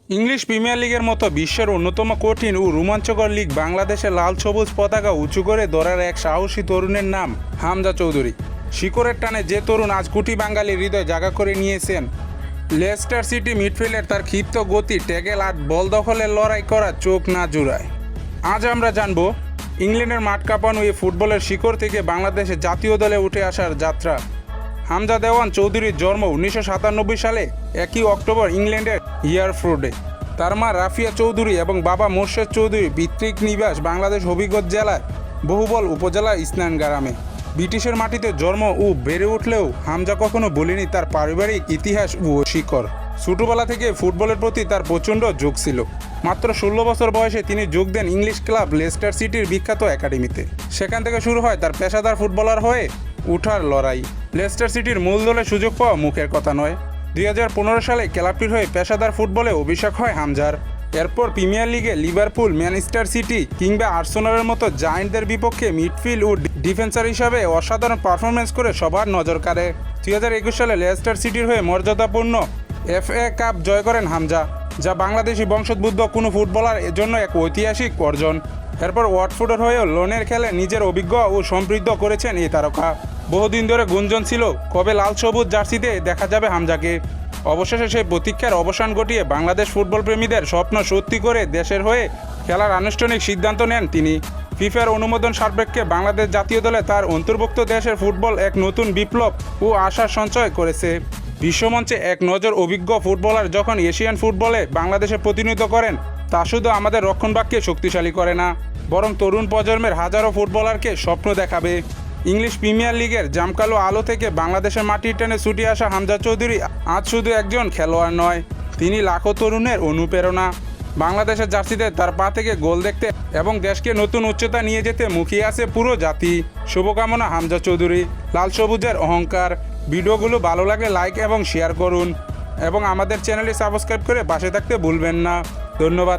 English premier লিগের মতো বিশ্বের অন্যতম কঠিন ও রোমাঞ্চকর লিগ বাংলাদেশের লাল সবুজ পতাকা উঁচু করে ধরার এক সাহসী তরুণের নাম হামজা চৌধুরী। শিকড়ের টানে যে তরুণ আজ কোটি বাঙালির হৃদয় জায়গা করে নিয়েছেন। লেস্টার সিটি মিডফিল্ডের তার ক্ষিপ্ত গতি, ট্যাকেল আর বল দখলের লড়াই করা চোখ না জুড়ায়। আজ আমরা জানব ইংল্যান্ডের মাঠ কাঁপানো এই ফুটবলের শিকড় থেকে বাংলাদেশের জাতীয় দলে উঠে আসার যাত্রা। হামজা দেওয়ান চৌধুরীর জন্ম 1997 সালে 1 অক্টোবর ইংল্যান্ডের ইয়ারফোর্ডে। তার মা রাফিয়া চৌধুরী এবং বাবা মোর্শেদ চৌধুরী পিতৃক নিবাস বাংলাদেশ হবিগঞ্জ জেলার বহুবল উপজেলা ইসনান গ্রামে। ব্রিটিশের মাটিতে জন্ম ও বেড়ে উঠলেও হামজা কখনো বলেনি তার পারিবারিক ইতিহাস ও শিকড়। ছোটবেলা থেকে ফুটবলের প্রতি তার প্রচণ্ড ঝোঁক ছিল। মাত্র 16 বছর বয়সে তিনি যোগ দেন ইংলিশ ক্লাব লেস্টার সিটির বিখ্যাত একাডেমিতে। সেখান থেকে শুরু হয় তার পেশাদার ফুটবলার হয়ে উঠার লড়াই। লেস্টার সিটির মূল দলে সুযোগ পাওয়া মুখের কথা নয়। 2015 সালে ক্লাবটির হয়ে পেশাদার ফুটবলে অভিষেক হয় হামজার। এরপর প্রিমিয়ার লিগে লিভারপুল, ম্যানচেস্টার সিটি কিংবা আর্সেনালের মতো জায়ান্টদের বিপক্ষে মিডফিল্ড ও ডিফেন্সার হিসাবে অসাধারণ পারফরমেন্স করে সবার নজর কাড়ে। 2021 সালে লেস্টার সিটির হয়ে মর্যাদাপূর্ণ FA কাপ জয় করেন হামজা, যা বাংলাদেশি বংশোদ্ভূত কোনো ফুটবলার এর জন্য এক ঐতিহাসিক অর্জন। এরপর ওয়াটফোর্ডের হয়েও লোনের খেলে নিজের অভিজ্ঞ ও সমৃদ্ধ করেছেন এই তারকা। বহুদিন ধরে গুঞ্জন ছিল কবে লাল সবুজ জার্সিতে দেখা যাবে হামজাকে। অবশেষে সেই প্রতীক্ষার অবসান ঘটিয়ে বাংলাদেশ ফুটবল প্রেমীদের স্বপ্ন সত্যি করে দেশের হয়ে খেলার আনুষ্ঠানিক সিদ্ধান্ত নেন তিনি। ফিফার অনুমোদন সাপেক্ষে বাংলাদেশ জাতীয় দলে তার অন্তর্ভুক্ত দেশের ফুটবল এক নতুন বিপ্লব ও আশার সঞ্চয় করেছে। বিশ্বমঞ্চে এক নজর অভিজ্ঞ ফুটবলার যখন এশিয়ান ফুটবলে বাংলাদেশে প্রতিনিধিত্ব করেন, তা শুধু আমাদের রক্ষণভাগকে শক্তিশালী করে না, বরং তরুণ প্রজন্মের হাজারো ফুটবলারকে স্বপ্ন দেখাবে। ইংলিশ প্রিমিয়ার লিগের জামকালো আলো থেকে বাংলাদেশের মাটির টেনে ছুটে আসা হামজা চৌধুরী আজ শুধু একজন খেলোয়াড় নয়, তিনি লাখো তরুণের অনুপ্রেরণা। বাংলাদেশের জার্সিতে তার পা থেকে গোল দেখতে এবং দেশকে নতুন উচ্চতা নিয়ে যেতে মুখিয়ে আছে পুরো জাতি। শুভকামনা হামজা চৌধুরী, লাল সবুজের অহংকার। ভিডিওগুলো ভালো লাগলে লাইক এবং শেয়ার করুন এবং আমাদের চ্যানেলটি সাবস্ক্রাইব করে পাশে থাকতে ভুলবেন না। ধন্যবাদ।